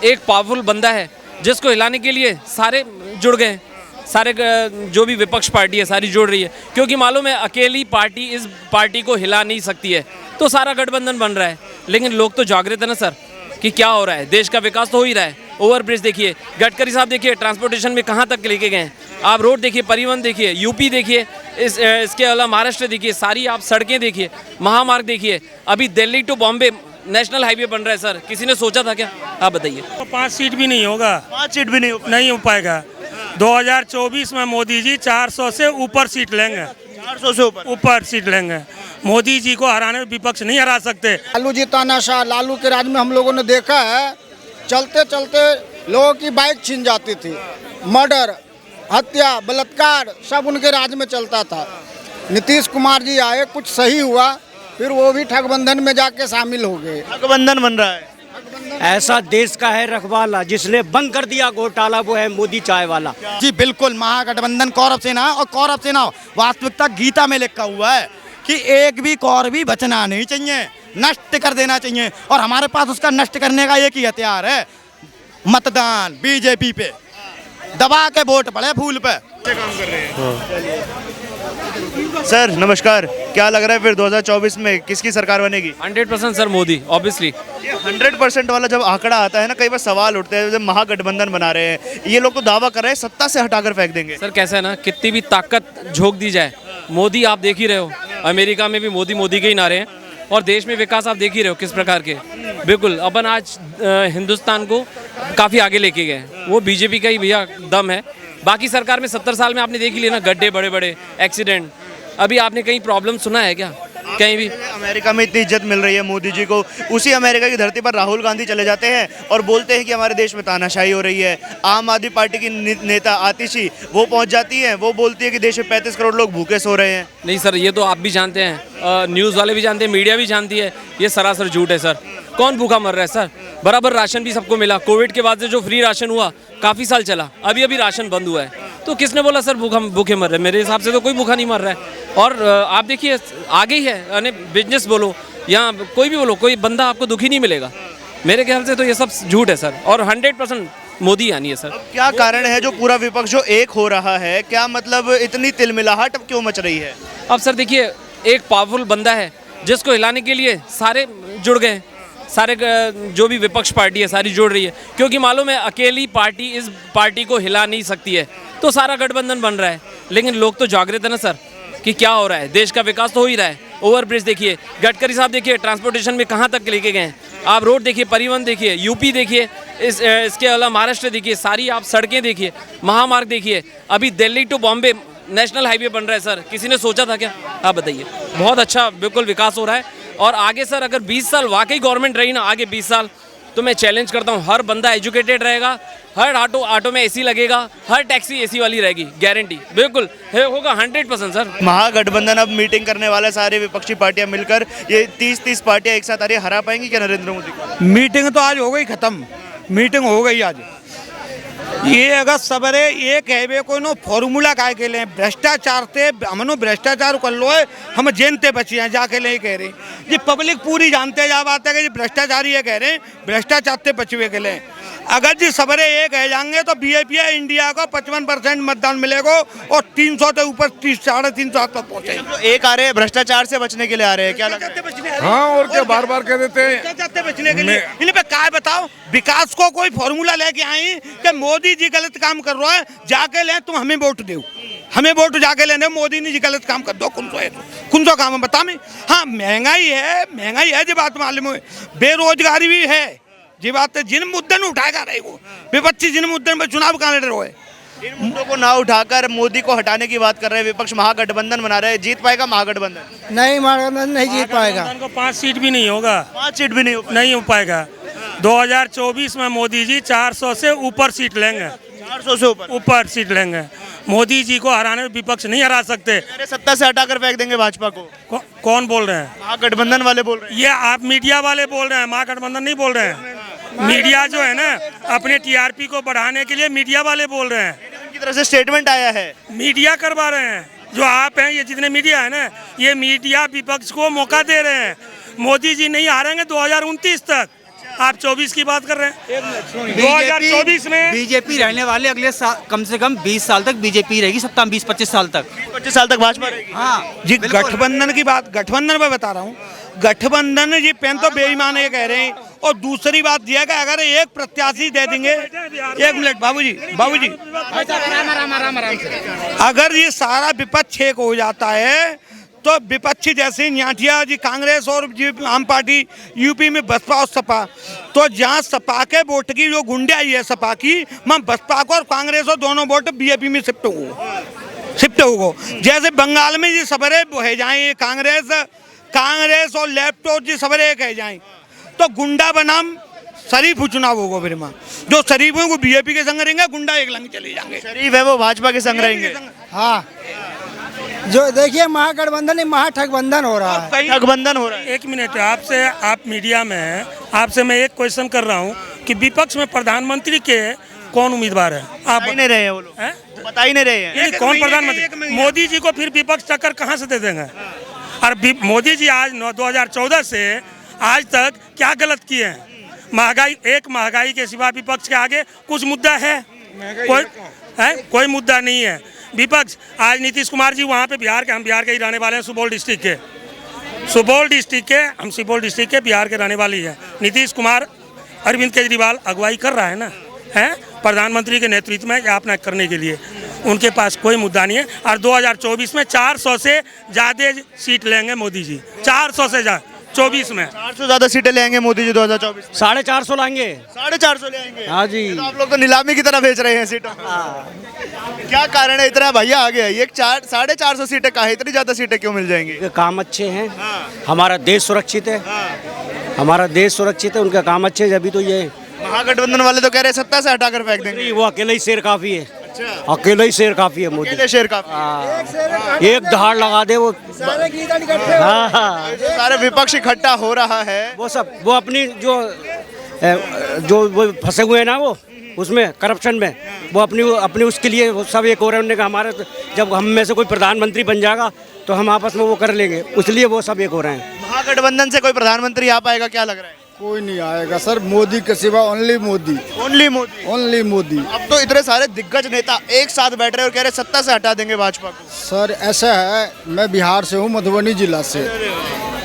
एक पावरफुल बंदा है जिसको हिलाने के लिए सारे जुड़ गए हैं। सारे जो भी विपक्ष पार्टी है सारी जुड़ रही है, क्योंकि मालूम है अकेली पार्टी इस पार्टी को हिला नहीं सकती है, तो सारा गठबंधन बन रहा है। लेकिन लोग तो जागृत है ना सर कि क्या हो रहा है, देश का विकास तो हो ही रहा है। ओवरब्रिज देखिए, गडकरी साहब देखिए ट्रांसपोर्टेशन में कहाँ तक लेके गए हैं। आप रोड देखिए, परिवहन देखिए, यूपी देखिए, इसके अलावा महाराष्ट्र देखिए, सारी आप सड़कें देखिए, महामार्ग देखिए। अभी Delhi to Bombay national highway बन रहा है सर, किसी ने सोचा था क्या? आप बताइए। 5 सीट भी नहीं होगा, 5 सीट भी नहीं हो पाएगा। 2024 में मोदी जी 400 से ऊपर सीट लेंगे, 400 से ऊपर सीट लेंगे। मोदी जी को हराने में विपक्ष नहीं हरा सकते। लालू जी तानाशाह, लालू के राज में हम लोगों ने देखा है, चलते चलते लोगों की बाइक छीन जाती थी, मर्डर, हत्या, बलात्कार सब उनके राज में चलता था। नीतीश कुमार जी आए, कुछ सही हुआ, फिर वो भी ठगबंधन में जाके शामिल हो गए। गठबंधन बन रहा है। ऐसा देश का है रखवाला जिसने बंद कर दिया घोटाला, वो है मोदी चाय वाला। जी बिल्कुल, महागठबंधन कौरव सेना और कौरव सेना वास्तविकता गीता में लिखा हुआ है कि एक भी कौर भी बचना नहीं चाहिए, नष्ट कर देना चाहिए। और हमारे पास उसका नष्ट करने का एक ही हथियार है, मतदान। बीजेपी पे दबा के वोट पड़े फूल पे। काम कर रहे हैं। सर नमस्कार, क्या लग रहा है फिर 2024 में किसकी सरकार बनेगी? 100% सर मोदी, ऑब्वियसली। ये 100% वाला जब आंकड़ा आता है ना, कई बार सवाल उठते हैं। जब महागठबंधन बना रहे हैं, ये लोग तो दावा कर रहे हैं सत्ता से हटाकर फेंक देंगे। सर कैसा है ना, कितनी भी ताकत झोंक दी जाए, मोदी आप देख ही रहे हो, अमेरिका में भी मोदी मोदी के ही नारे हैं, और देश में विकास आप देख ही रहे हो किस प्रकार के। बिल्कुल, अपन आज हिंदुस्तान को काफ़ी आगे लेके गए, वो बीजेपी का ही भैया दम है। बाकी सरकार में 70 साल में आपने देख ही लिया ना, गड्ढे बड़े बड़े, एक्सीडेंट। अभी आपने कहीं प्रॉब्लम सुना है क्या कहीं भी? अमेरिका में इतनी इज्जत मिल रही है मोदी जी को, उसी अमेरिका की धरती पर राहुल गांधी चले जाते हैं और बोलते हैं कि हमारे देश में तानाशाही हो रही है। आम आदमी पार्टी की नेता आतिशी वो पहुंच जाती है, वो बोलती है कि देश में 35 करोड़ लोग भूखे सो रहे हैं। नहीं सर, ये तो आप भी जानते हैं, न्यूज़ वाले भी जानते हैं, मीडिया भी जानती है, ये सरासर झूठ है सर। कौन भूखा मर रहा है सर? बराबर राशन भी सबको मिला। कोविड के बाद से जो फ्री राशन हुआ काफ़ी साल चला, अभी अभी राशन बंद हुआ है, तो किसने बोला सर भूखे मर रहे हैं? मेरे हिसाब से तो कोई भूखा नहीं मर रहा है। और आप देखिए आगे ही है, यानी बिजनेस बोलो या कोई भी बोलो, कोई बंदा आपको दुखी नहीं मिलेगा। मेरे ख्याल से तो ये सब झूठ है सर, और 100% मोदी आनी है सर। अब क्या कारण है जो पूरा विपक्ष जो एक हो रहा है? क्या मतलब इतनी तिलमिलाहट अब क्यों मच रही है? अब सर देखिए, एक पावरफुल बंदा है जिसको हिलाने के लिए सारे जुड़ गए हैं। सारे जो भी विपक्ष पार्टी है सारी जुड़ रही है, क्योंकि मालूम है अकेली पार्टी इस पार्टी को हिला नहीं सकती है, तो सारा गठबंधन बन रहा है। लेकिन लोग तो जागृत है ना सर कि क्या हो रहा है, देश का विकास तो हो ही रहा है। ओवरब्रिज देखिए, गडकरी साहब देखिए ट्रांसपोर्टेशन में कहाँ तक लेके गए हैं। आप रोड देखिए, परिवहन देखिए, यूपी देखिए, इसके अलावा महाराष्ट्र देखिए, सारी आप सड़कें देखिए, महामार्ग देखिए। अभी Delhi to Bombay national highway बन रहा है सर, किसी ने सोचा था क्या? आप बताइए। बहुत अच्छा बिल्कुल विकास हो रहा है। और आगे सर अगर 20 साल वाकई गवर्नमेंट रही ना, आगे 20 साल, तो मैं चैलेंज करता हूँ, हर बंदा एजुकेटेड रहेगा, हर ऑटो में एसी लगेगा, हर टैक्सी एसी वाली रहेगी, गारंटी बिल्कुल होगा 100% सर। महागठबंधन अब मीटिंग करने वाले सारे विपक्षी पार्टियां मिलकर, ये 30 पार्टियां एक साथ आ रही है, हरा पाएंगी क्या नरेंद्र मोदी को? मीटिंग तो आज हो गई खत्म, मीटिंग हो गई आज। ये अगर सबरे एक है वे कोई नो फॉर्मूला काय के लिए भ्रष्टाचार से हमनो भ्रष्टाचार कर लो है, हम जेनते बचे हैं जाके नहीं कह रहे। ये पब्लिक पूरी जानते जा बात है कि भ्रष्टाचारी ये कह रहे हैं भ्रष्टाचार से बचवे के लिए। अगर जी सबरे एक है जाएंगे तो बीजेपी इंडिया को 55% मतदान मिलेगा और 300 से ऊपर 300-350 तक पहुँचे। एक आ रहे हैं भ्रष्टाचार से बचने के लिए आ रहे हैं, क्या लगता है? हाँ, और क्या बार बार कह देते हैं बचने के लिए। इन पे काय बताओ, विकास को कोई फॉर्मूला लेके आई कि मोदी जी गलत काम कर रहा है, जाके ले तुम हमें वोट दो, हमें वोट जाके लेने, मोदी जी गलत काम कर दो, कौन सा काम है बता में? हाँ, महंगाई है जी बात मालूम है, बेरोजगारी भी है जी बात है। जिन मुद्दे ने उठाएगा रहे वो विपक्षी, जिन मुद्दे में चुनाव का लड़ रहे हैं, इन मुद्दों को ना उठाकर मोदी को हटाने की बात कर रहे हैं विपक्ष। महागठबंधन बना रहे हैं, जीत पाएगा महागठबंधन? नहीं, महागठबंधन नहीं जीत पाएगा। को 5 सीट भी नहीं होगा, 5 सीट भी नहीं हो पाएगा। 2024 में मोदी जी 400 से ऊपर सीट लेंगे, 400 से ऊपर सीट लेंगे। मोदी जी को हराने में विपक्ष नहीं हरा सकते। अरे सत्ता से हटाकर फेंक देंगे भाजपा को। कौन बोल रहे हैं? महागठबंधन वाले बोल रहे हैं। ये आप मीडिया वाले बोल रहे हैं, महागठबंधन नहीं बोल रहे हैं। मीडिया जो है ना, अपने टीआरपी को बढ़ाने के लिए मीडिया वाले बोल रहे हैं। उनकी तरफ से स्टेटमेंट आया है, मीडिया करवा रहे हैं। जो आप हैं, ये जितने मीडिया है ना, ये मीडिया विपक्ष को मौका दे रहे हैं। मोदी जी नहीं हारेंगे 2029 तक, आप 24 की बात कर रहे हैं। 2024 में बीजेपी रहने वाले अगले कम से कम 20 साल तक बीजेपी रहेगी, 20-25 साल तक। 25 साल तक भाजपा रहेगी। हाँ जी गठबंधन की बात, गठबंधन में बता रहा हूँ, गठबंधन ये पेन तो बेईमान ये कह रहे हैं। और दूसरी बात यह है कि अगर एक प्रत्याशी दे देंगे, एक मिनट बाबूजी, अगर ये सारा विपक्ष एक हो जाता है तो विपक्षी जैसे न्याठिया जी कांग्रेस और जी आम पार्टी यूपी में बसपा और सपा, तो जहाँ सपा के वोट की जो गुंडाई है सपा की, मैं बसपा को और कांग्रेस और दोनों वोट बीजेपी में शिफ्ट होगा। जैसे बंगाल में ये सबरे है जाए कांग्रेस और लेफ्ट जी सबरे एक है जाए, तो गुंडा बनाम शरीफ चुनाव होगा। फिर माँ जो शरीफ है वो बीजेपी के संग रहेंगे, गुंडा एक लंग चले जाएंगे। शरीफ है वो भाजपा के संग रहेंगे। हाँ, जो देखिए महागठबंधन महाठगबंधन हो रहा है। ठगबंधन हो रहा है। एक मिनट, आपसे, आप मीडिया में हैं, आपसे मैं एक क्वेश्चन कर रहा हूँ कि विपक्ष में प्रधानमंत्री के कौन उम्मीदवार है? आप बता ही नहीं रहे हैं वो लोग, हैं? बता ही नहीं रहे हैं। यानी कौन प्रधानमंत्री? मोदी जी को फिर विपक्ष टक्कर कहाँ से दे देंगे? और मोदी जी आज 2014 से आज तक क्या गलत किए हैं? महंगाई के सिवा विपक्ष के आगे कुछ मुद्दा है? कोई मुद्दा नहीं है। विपक्ष आज नीतीश कुमार जी वहाँ पे हम बिहार के ही रहने वाले हैं, सुपौल डिस्ट्रिक्ट के हम सुपौल डिस्ट्रिक्ट के बिहार के रहने वाली है। नीतीश कुमार अरविंद केजरीवाल अगुवाई कर रहा है ना, है प्रधानमंत्री के नेतृत्व में अपना करने के लिए। उनके पास कोई मुद्दा नहीं है। और 2024 में 400 से ज़्यादा सीट लेंगे मोदी जी, 400 से ज़्यादा। 24 में 400 ज्यादा सीटें लेंगे मोदी जी 2024 में। 450 लाएंगे। 450 ले आएंगे। हाँ जी। तो आप लोग तो नीलामी की तरह बेच रहे हैं सीटों को। क्या कारण है इतना भैया आ गया? ये 450 सीटें का है, इतनी ज्यादा सीटें क्यों मिल जाएंगी? उनके काम अच्छे हैं, हमारा देश सुरक्षित है, हमारा देश सुरक्षित है, उनका काम अच्छे है। अभी तो ये महागठबंधन वाले तो कह रहे हैं सत्ता से हटाकर फेंक देंगे। वो अकेला ही शेर काफी है। अकेला ही शेर काफी है मोदी। अकेले शेर का एक दहाड़ लगा दे वो। हाँ, सारे विपक्ष इकट्ठा हो रहा है। वो अपनी जो वो फंसे हुए हैं ना, वो उसमें करप्शन में, वो अपनी उसके लिए वो सब एक हो रहे हैं। उन्होंने कहा हमारे जब हम में से कोई प्रधानमंत्री बन जाएगा तो हम आपस में वो कर लेंगे, इसलिए वो सब एक हो रहे हैं। महागठबंधन से कोई प्रधानमंत्री आ पाएगा क्या लग रहा है? कोई नहीं आएगा सर, मोदी के सिवा ओनली मोदी। ओनली मोदी। अब तो इतने सारे दिग्गज नेता एक साथ बैठ रहे हैं और कह रहे हैं सत्ता से हटा देंगे भाजपा को। सर ऐसा है, मैं बिहार से हूँ, मधुबनी जिला से।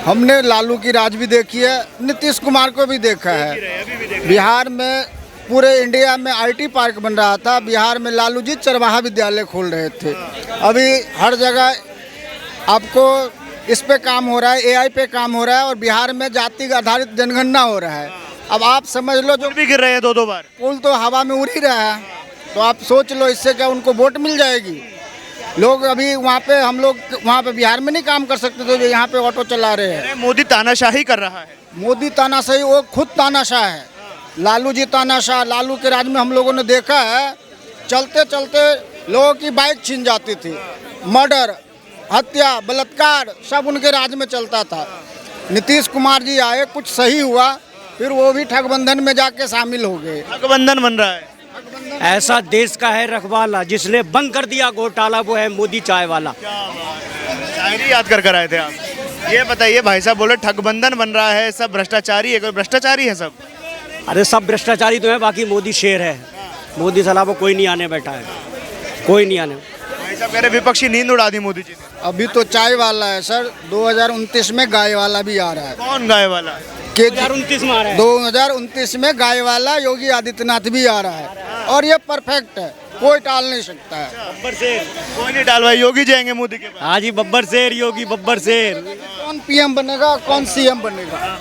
हमने लालू की राज भी देखी है, नीतीश कुमार को भी देखा है। बिहार में पूरे इंडिया में IT पार्क बन रहा था, बिहार में लालू जी चरवाहा विद्यालय खोल रहे थे। अभी हर जगह आपको इस पे काम हो रहा है, AI पे काम हो रहा है, और बिहार में जाति आधारित जनगणना हो रहा है। अब आप समझ लो, जो भी गिर रहे हैं 2-2 बार, पुल तो हवा में उड़ ही रहा है, तो आप सोच लो इससे क्या उनको वोट मिल जाएगी? लोग अभी वहाँ पे, हम लोग वहाँ पे बिहार में नहीं काम कर सकते थे, जो यहाँ पे ऑटो चला रहे हैं। मोदी तानाशाही कर रहा है। मोदी तानाशाही, वो खुद तानाशाह है। लालू जी तानाशाह। लालू के राज में हम लोगों ने देखा है, चलते चलते लोगों की बाइक छीन जाती थी, मर्डर, हत्या, बलात्कार सब उनके राज में चलता था। नीतीश कुमार जी आए, कुछ सही हुआ, फिर वो भी ठगबंधन में जाके शामिल हो गए। ठगबंधन बन रहा है। ऐसा देश का है रखवाला, जिसने बंद कर दिया घोटाला, वो है मोदी चाय वाला। शायरी याद कर आए थे आप। ये बताइए, भाई साहब बोले ठगबंधन बन रहा है, सब भ्रष्टाचारी है। कोई भ्रष्टाचारी है सब? अरे सब भ्रष्टाचारी तो है, बाकी मोदी शेर है। मोदी साला वो कोई नहीं आने बैठा है, कोई नहीं आने। भाई साहब कह रहे विपक्षी नींद उड़ा दी मोदी जी ने। अभी तो चाय वाला है सर, 2029 में गाय वाला भी आ रहा है। कौन गाय वाला? 2029 में आ रहा है। 2029 में गाय वाला योगी आदित्यनाथ भी आ रहा है, और ये परफेक्ट है, कोई टाल नहीं सकता है। बब्बर शेर कोई नहीं टाल भाई, योगी जाएंगे मोदी के पास। हाँ जी, बब्बर शेर, योगी बब्बर शेर। कौन PM बनेगा, कौन CM बनेगा?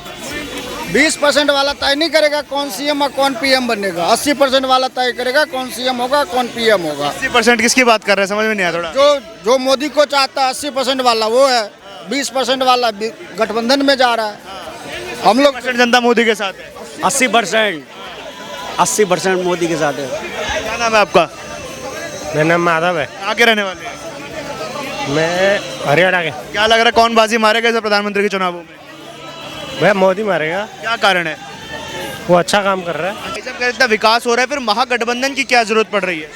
20% वाला तय नहीं करेगा कौन CM और कौन PM बनेगा। 80% वाला तय करेगा कौन CM होगा, कौन PM होगा। 80% किसकी बात कर रहे हैं, समझ में नहीं आया थोड़ा। जो मोदी को चाहता है 80% वाला वो है, 20% वाला गठबंधन में जा रहा है। हम लोग जनता मोदी के साथ है। 80% मोदी के साथ है। क्या नाम है आपका? मेरा नाम माधव है। कहाँ के रहने वाले हैं? मैं हरियाणा के। क्या लग रहा है कौन बाजी मारेगा इस प्रधानमंत्री के चुनावों में? भैया मोदी मारेगा। क्या कारण है? वो अच्छा काम कर रहा है। इतना विकास हो रहा है, फिर महागठबंधन की क्या जरूरत पड़ रही है?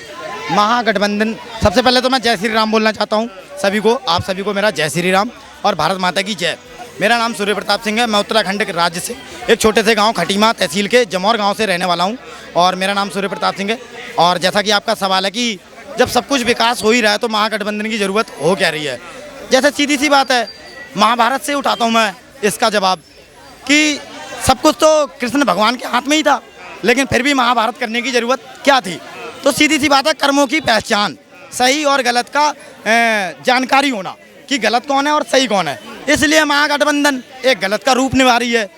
महागठबंधन, सबसे पहले तो मैं जय श्री राम बोलना चाहता हूँ सभी को, आप सभी को मेरा जय श्री राम और भारत माता की जय। मेरा नाम सूर्य प्रताप सिंह है। मैं उत्तराखंड के राज्य से एक छोटे से गांव खटीमा तहसील के जमौर गांव से रहने वाला हूं और मेरा नाम सूर्य प्रताप सिंह है। और जैसा कि आपका सवाल है कि जब सब कुछ विकास हो ही रहा है तो महागठबंधन की ज़रूरत हो क्या रही है। जैसे सीधी सी बात है, महाभारत से उठाता हूँ मैं इसका जवाब कि सब कुछ तो कृष्ण भगवान के हाथ में ही था, लेकिन फिर भी महाभारत करने की ज़रूरत क्या थी। तो सीधी सी बात है, कर्मों की पहचान, सही और गलत का जानकारी होना कि गलत कौन है और सही कौन है। इसलिए महागठबंधन एक गलत का रूप निभा रही है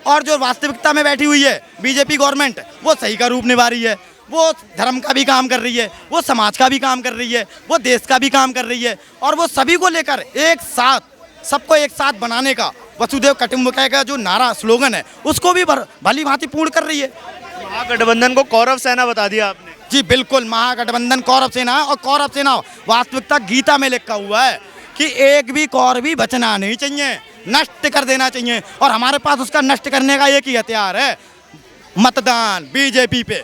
और जो वास्तविकता में बैठी हुई है बीजेपी गवर्नमेंट, वो सही का रूप निभा रही है। वो धर्म का भी काम कर रही है, वो समाज का भी काम कर रही है, वो देश का भी काम कर रही है और वो सभी को लेकर एक साथ, सबको एक साथ बनाने का वसुदेव कुटुंबकम का जो नारा स्लोगन है उसको भी भली भांति पूर्ण कर रही है। महागठबंधन को कौरव सेना बता दिया आपने। जी बिल्कुल, महागठबंधन कौरव सेना है और कौरव सेना वास्तविकता गीता में लिखा हुआ है कि एक भी कौर भी बचना नहीं चाहिए, नष्ट कर देना चाहिए। और हमारे पास उसका नष्ट करने का एक ही हथियार है, मतदान। बीजेपी पे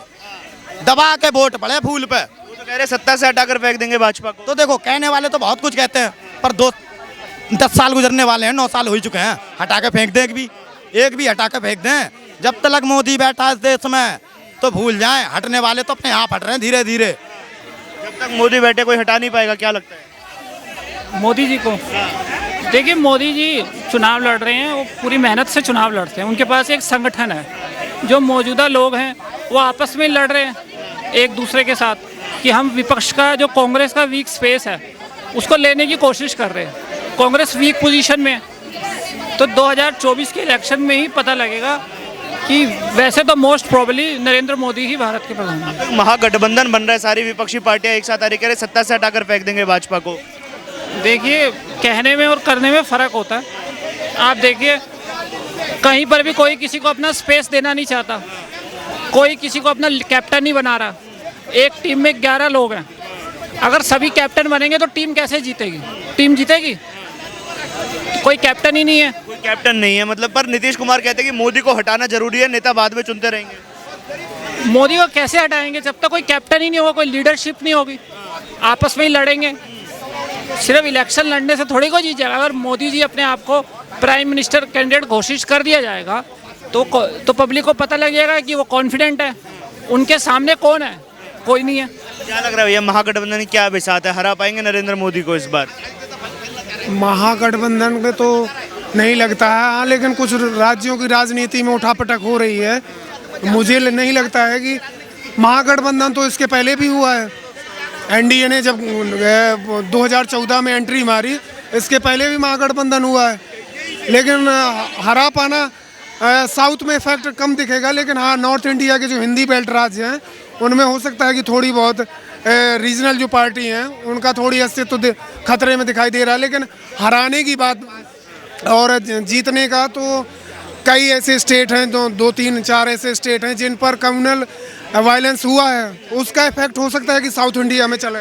दबा के वोट पड़े फूल पे। वो तो कह रहे सत्ता से हटाकर फेंक देंगे भाजपा को। तो देखो, कहने वाले तो बहुत कुछ कहते हैं, पर 10 साल गुजरने वाले हैं, 9 साल हो ही चुके हैं। हटा के फेंक दें, एक भी हटा के फेंक दें। जब तक मोदी बैठा है इस देश में तो भूल जाएं, हटने वाले तो अपने आप हट रहे हैं धीरे धीरे। जब तक मोदी बैठे कोई हटा नहीं पाएगा, क्या लगता है मोदी जी को? देखिए, मोदी जी चुनाव लड़ रहे हैं, वो पूरी मेहनत से चुनाव लड़ते हैं। उनके पास एक संगठन है, जो मौजूदा लोग हैं वो आपस में लड़ रहे हैं एक दूसरे के साथ कि हम विपक्ष का, जो कांग्रेस का वीक स्पेस है, उसको लेने की कोशिश कर रहे हैं। कांग्रेस वीक पोजीशन में, तो 2024 के इलेक्शन में ही पता लगेगा कि वैसे तो मोस्ट प्रोबेबली नरेंद्र मोदी ही भारत के प्रधानमंत्री। महागठबंधन बन रहा है, सारी विपक्षी पार्टियां एक साथ आ रही, कह रहे सत्ता से हटाकर फेंक देंगे भाजपा को। देखिए, कहने में और करने में फ़र्क होता है। आप देखिए, कहीं पर भी कोई किसी को अपना स्पेस देना नहीं चाहता, कोई किसी को अपना कैप्टन नहीं बना रहा। एक टीम में 11 लोग हैं, अगर सभी कैप्टन बनेंगे तो टीम कैसे जीतेगी? टीम जीतेगी? कोई कैप्टन ही नहीं है। कोई कैप्टन नहीं है मतलब। पर नीतीश कुमार कहते हैं कि मोदी को हटाना जरूरी है, नेता बाद में चुनते रहेंगे। मोदी को कैसे हटाएंगे जब तक कोई कैप्टन ही नहीं होगा, कोई लीडरशिप नहीं होगी। आपस में ही लड़ेंगे, सिर्फ इलेक्शन लड़ने से थोड़ी को जीत जाएगा। अगर मोदी जी अपने आप को प्राइम मिनिस्टर कैंडिडेट घोषित कर दिया जाएगा तो पब्लिक को पता लग जाएगा कि वो कॉन्फिडेंट है। उनके सामने कौन है? कोई नहीं है। क्या लग रहा है भैया, महागठबंधन की क्या बिसात है, हरा पाएंगे नरेंद्र मोदी को इस बार? महागठबंधन के तो नहीं लगता है, हाँ, लेकिन कुछ राज्यों की राजनीति में उठापटक हो रही है। मुझे नहीं लगता है कि महागठबंधन तो इसके पहले भी हुआ है। एनडीए ने जब 2014 में एंट्री मारी, इसके पहले भी महागठबंधन हुआ है। लेकिन हरा पाना साउथ में इफेक्ट कम दिखेगा, लेकिन हाँ, नॉर्थ इंडिया के जो हिंदी बेल्ट राज्य हैं उनमें हो सकता है कि थोड़ी बहुत रीजनल जो पार्टी हैं उनका थोड़ी अस्तित्व खतरे में दिखाई दे रहा है। लेकिन हराने की बात और जीतने का तो कई ऐसे स्टेट हैं, 2, 3, 4 ऐसे स्टेट हैं जिन पर कम्युनल वायलेंस हुआ है, उसका इफेक्ट हो सकता है कि साउथ इंडिया में चले।